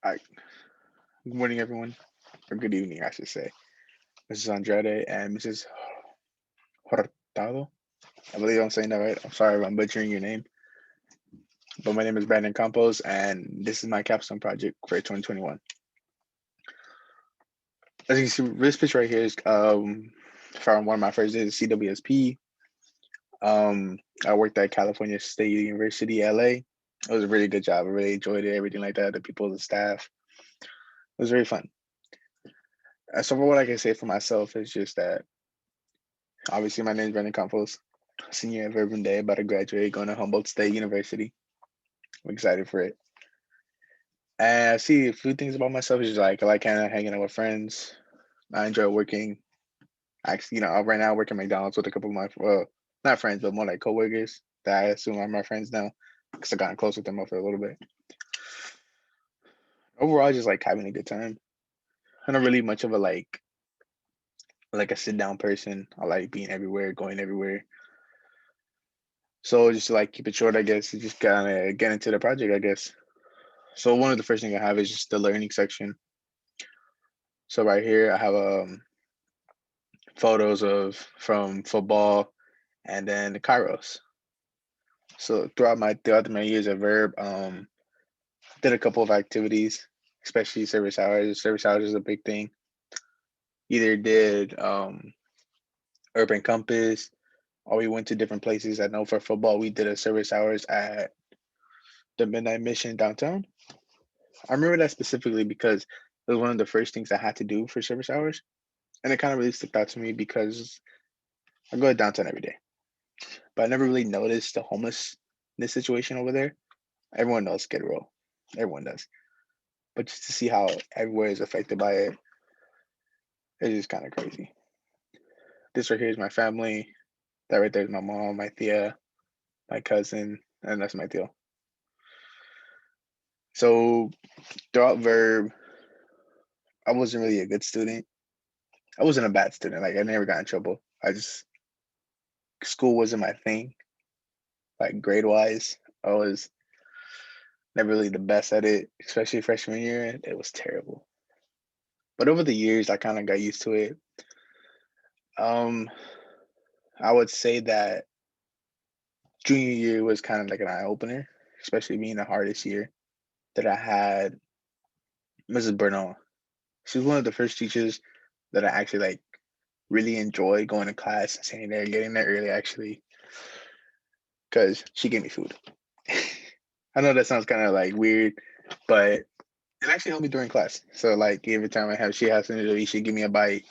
Hi, good morning, everyone, or good evening, I should say. Mrs. Andrade and Mrs. Hurtado. I believe I'm saying that right. I'm sorry if I'm butchering your name, but my name is Brandon Campos, and this is my capstone project for 2021. As you can see, this picture right here is from one of my first days at CWSP. I worked at California State University, LA. It was a really good job. I really enjoyed it, everything like that. The people, the staff. It was very fun. So, for what I can say for myself is just that obviously my name is Brandon Campos, senior at Urban Day, about to graduate, going to Humboldt State University. I'm excited for it. And I see a few things about myself is like I like kind of hanging out with friends. I enjoy working. Actually, right now I work at McDonald's with a couple of my not friends, but more like coworkers that I assume are my friends now because I gotten close with them for a little bit. Overall, I just like having a good time. I'm not really much of a like a sit down person. I like being everywhere, going everywhere. So just to like keep it short, I guess, just kind of get into the project, I guess. So one of the first things I have is just the learning section. So right here I have photos of from football and then the Kairos. So throughout my years at Verb, did a couple of activities, especially service hours. Service hours is a big thing. Either did Urban Compass, or we went to different places. I know for football we did a service hours at the Midnight Mission downtown. I remember that specifically because it was one of the first things I had to do for service hours, and it kind of really stuck out to me because I go to downtown every day, but I never really noticed the homelessness situation over there. Everyone knows Skid Row, everyone does, but just to see how everywhere is affected by it, it's just kind of crazy. This right here is my family. That right there is my mom, my tia, my cousin, and that's my deal. So throughout Verb, I wasn't really a good student. I wasn't a bad student. Like I never got in trouble. I just school wasn't my thing. Like grade wise, I was never really the best at it, especially freshman year. It was terrible. But over the years, I kind of got used to it. Um, I would say that junior year was kind of like an eye opener, especially being the hardest year that I had. Mrs. Bernal, she was one of the first teachers that I actually like really enjoyed going to class and sitting there, getting there early actually, because she gave me food. I know that sounds kind of like weird, but it actually helped me during class. So like every time she has something to eat, she'd give me a bite.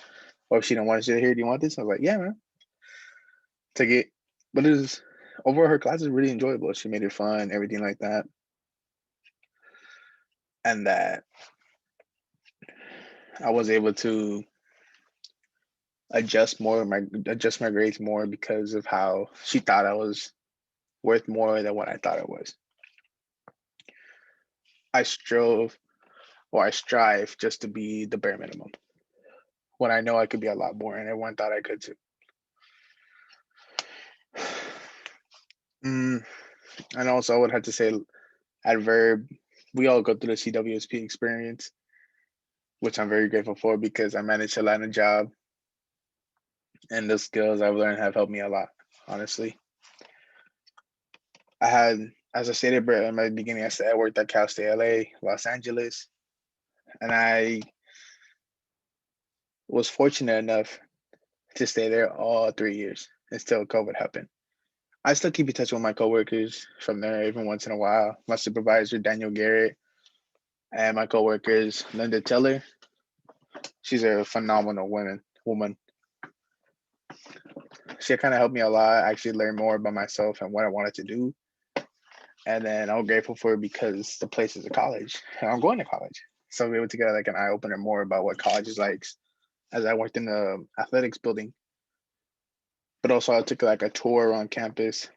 Or if she don't want to sit here, do you want this? I was like, yeah, man, take it. But it was overall her class is really enjoyable. She made it fun, everything like that. And that I was able to adjust my grades more because of how she thought I was worth more than what I thought it was. I strove or I strive just to be the bare minimum when I know I could be a lot more and everyone thought I could too. Mm, and also, I would have to say at Verb, we all go through the CWSP experience, which I'm very grateful for because I managed to land a job and the skills I've learned have helped me a lot, honestly. I had, as I stated in my beginning, I said I worked at Cal State LA, Los Angeles, and I was fortunate enough to stay there all 3 years until COVID happened. I still keep in touch with my coworkers from there every once in a while. My supervisor, Daniel Garrett, and my coworkers, Linda Teller. She's a phenomenal woman. She kind of helped me a lot. Actually, learn more about myself and what I wanted to do. And then I'm grateful for it because the place is a college, and I'm going to college, so we able to get like an eye opener more about what college is like. As I worked in the athletics building, but also I took like a tour around campus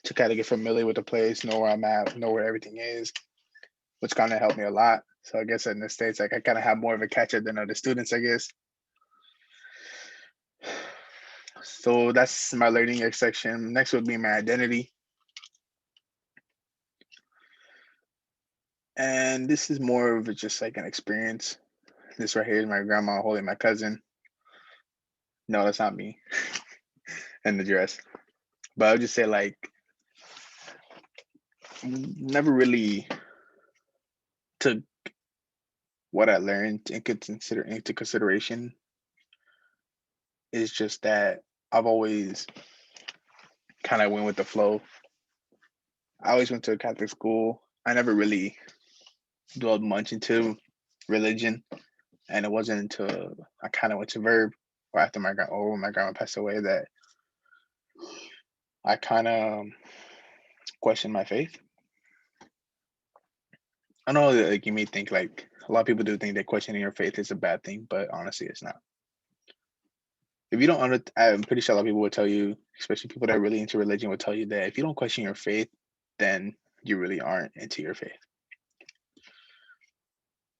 to kind of get familiar with the place, know where I'm at, know where everything is, which kind of helped me a lot. So I guess in the States, like I kind of have more of a catch up than other students, I guess. So that's my learning section. Next would be my identity. And this is more of just like an experience. This right here is my grandma holding my cousin. No, that's not me in the dress. But I would just say like never really took what I learned into consideration. Is just that I've always kind of went with the flow. I always went to a Catholic school. I never really dwelled much into religion, and it wasn't until I kind of went to Verb or after when my grandma passed away that I kind of questioned my faith. I know that like you may think like a lot of people do think that questioning your faith is a bad thing, but honestly, it's not. If you don't, I'm pretty sure a lot of people will tell you, especially people that are really into religion, will tell you that if you don't question your faith, then you really aren't into your faith.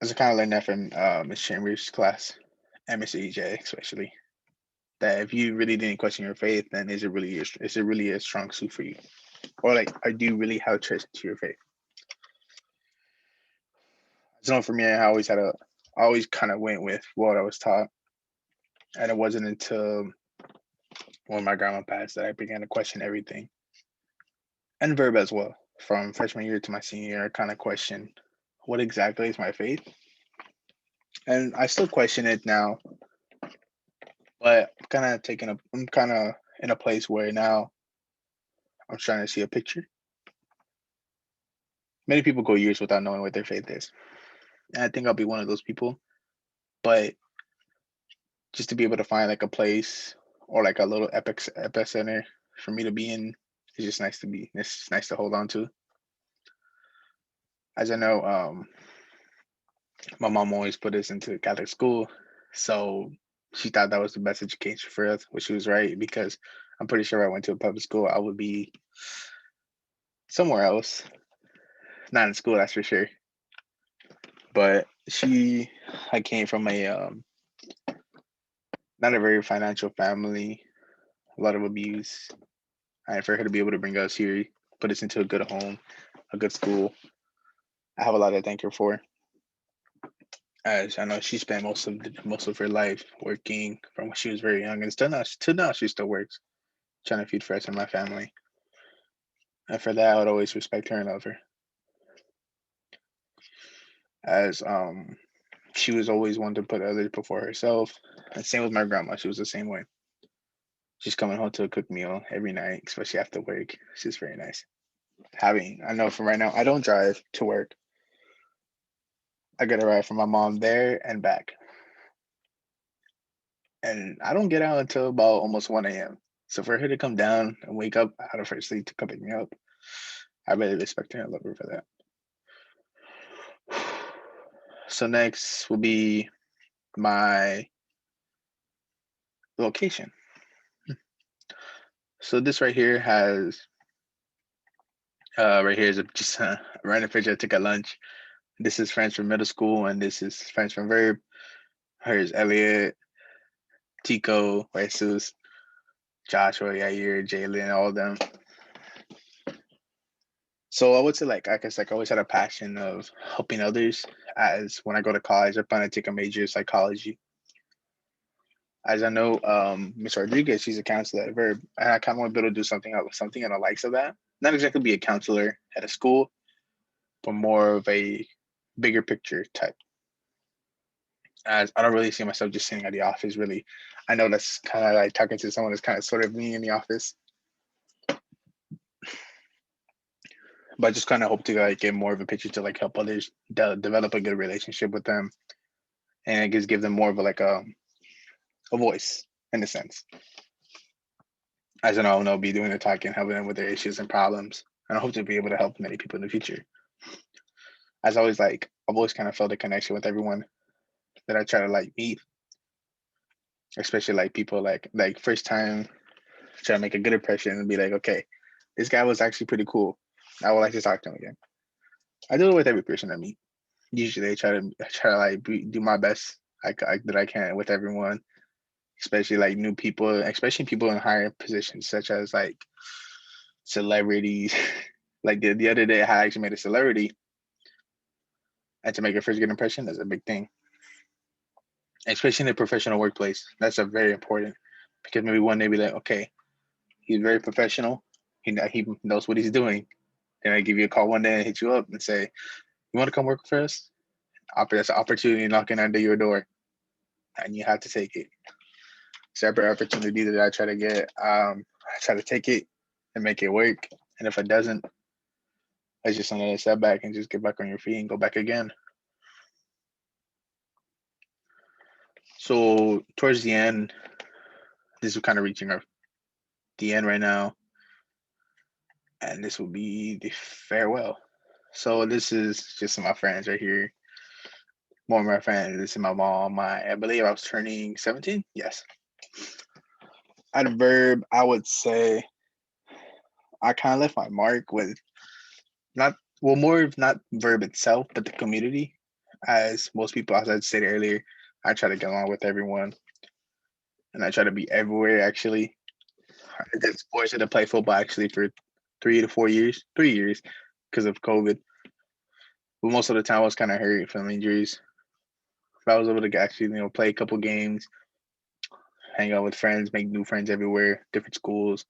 As I kind of learned that from Miss Chambers' class and Miss EJ, especially, that if you really didn't question your faith, then is it really a strong suit for you, or like, do you really have trust into your faith? So for me, I always kind of went with what I was taught, and it wasn't until when my grandma passed that I began to question everything, and Verb as well. From freshman year to my senior year, I kind of questioned what exactly is my faith, and I still question it now, but I'm kind of in a place where now I'm trying to see a picture. Many people go years without knowing what their faith is, and I think I'll be one of those people. But just to be able to find like a place or like a little epicenter for me to be in is just nice to be. It's just nice to hold on to. As I know, my mom always put us into Catholic school, so she thought that was the best education for us, which she was right because I'm pretty sure if I went to a public school, I would be somewhere else, not in school, that's for sure. But I came from a not a very financial family, a lot of abuse, and for her to be able to bring us here, put us into a good home, a good school, I have a lot to thank her for. As I know, she spent most of her life working from when she was very young, and still now she still works, trying to feed for us and my family. And for that, I would always respect her and love her. As she was always one to put others before herself, and same with my grandma. She was the same way. She's coming home to a cooked meal every night, especially after work. She's very nice. I know from right now, I don't drive to work. I get a ride from my mom there and back. And I don't get out until about almost 1 a.m. So for her to come down and wake up out of her sleep to come pick me up, I really respect her and love her for that. So next will be my location. So this right here is just a random picture I took at lunch. This is friends from middle school, and this is friends from Verb. Here's Elliot, Tico, Jesus, Joshua, Yair, Jalen, all of them. So I would say I guess I always had a passion of helping others. As when I go to college, I plan to take a major in psychology. As I know, Miss Rodriguez, she's a counselor at Verb, and I kind of want to be able to do something in the likes of that. Not exactly be a counselor at a school, but more of a bigger picture type. As I don't really see myself just sitting at the office. Really, I know that's kind of like talking to someone that's kind of sort of me in the office, but I just kind of hope to like get more of a picture to like help others develop a good relationship with them, and I guess give them more of a voice in a sense. As I know, I'll be doing the talking, helping them with their issues and problems, and I hope to be able to help many people in the future. As always, I've always kind of felt a connection with everyone that I try to like meet, especially like people like first time try to make a good impression and be like, okay, this guy was actually pretty cool. I would like to talk to him again. I do it with every person I meet. Usually, I try to like do my best that I can with everyone, especially like new people, especially people in higher positions such as like celebrities. Like the other day, I actually met a celebrity, And to make a first good impression, that's a big thing, especially in a professional workplace. That's a very important because maybe one day be like, okay, he's very professional. He knows what he's doing. Then I give you a call one day and hit you up and say, "You want to come work for us?" That's an opportunity knocking under your door, and you have to take it. Separate opportunity that I try to get. I try to take it and make it work. And if it doesn't, it's just another setback and just get back on your feet and go back again. So towards the end, this is kind of reaching the end right now, and this will be the farewell. So this is just my friends right here. More of my friends. This is my mom. I believe I was turning 17. Yes. At a verb, I would say I kind of left my mark with not more of not verb itself, but the community. As most people, as I said earlier, I try to get along with everyone, and I try to be everywhere. Actually, I did sports and I played football actually for 3 to 4 years, 3 years, because of COVID. But most of the time, I was kind of hurt from injuries. But I was able to actually, play a couple games, hang out with friends, make new friends everywhere, different schools.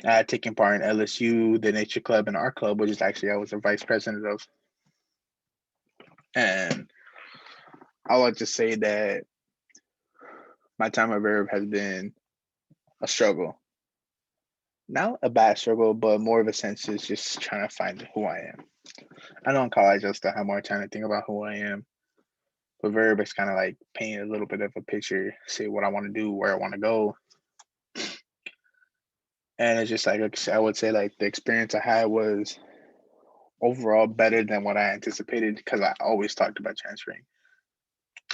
I had taken part in LSU, the Nature Club, and our club, which is actually I was the vice president of. And I would just say that my time at Verb has been a struggle. Not a bad struggle, but more of a sense is just trying to find who I am. I know in college I still have more time to think about who I am. But Verb is kind of like paint a little bit of a picture, say what I want to do, where I want to go. And it's just like I would say like the experience I had was overall better than what I anticipated because I always talked about transferring.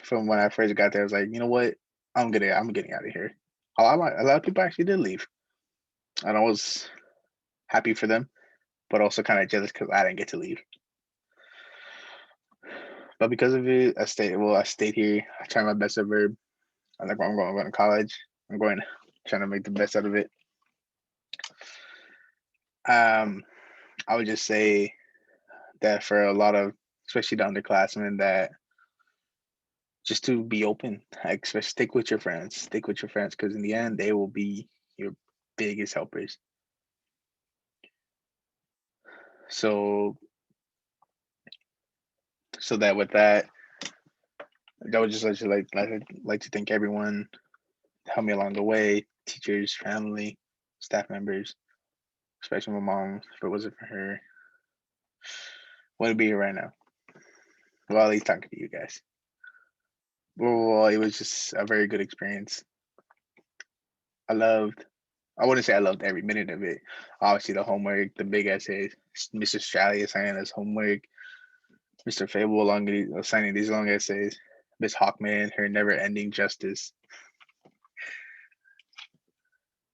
From when I first got there, I was like, you know what? I'm getting out of here. A lot of people actually did leave. And I was happy for them, but also kind of jealous because I didn't get to leave. But because of it, I stayed here. I tried my best at Verb. I'm going to college. I'm going trying to make the best out of it. Um, I would just say that for a lot of, especially the underclassmen, that just to be open, like especially stick with your friends, because in the end, they will be your biggest helpers. So, so that with that, I would just like to thank everyone that helped me along the way, teachers, family, staff members, especially my mom. If it wasn't for her, wouldn't be here right now. Well, at least talking to you guys. Well, it was just a very good experience. I loved. I wouldn't say I loved every minute of it. Obviously, the homework, the big essays, Mr. Strally assigning us homework, Mr. Fable assigning these long essays, Miss Hawkman, her never-ending justice.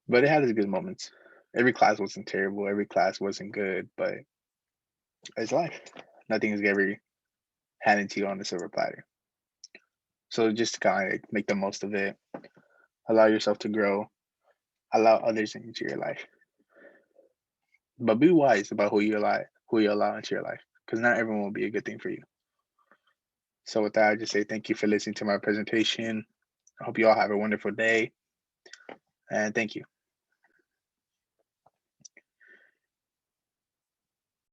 But it had its good moments. Every class wasn't terrible. Every class wasn't good, but it's life. Nothing is ever handed to you on a silver platter. So just to kind of make the most of it, allow yourself to grow, allow others into your life, but be wise about who you allow into your life, because not everyone will be a good thing for you. So with that, I just say thank you for listening to my presentation. I hope you all have a wonderful day, and thank you.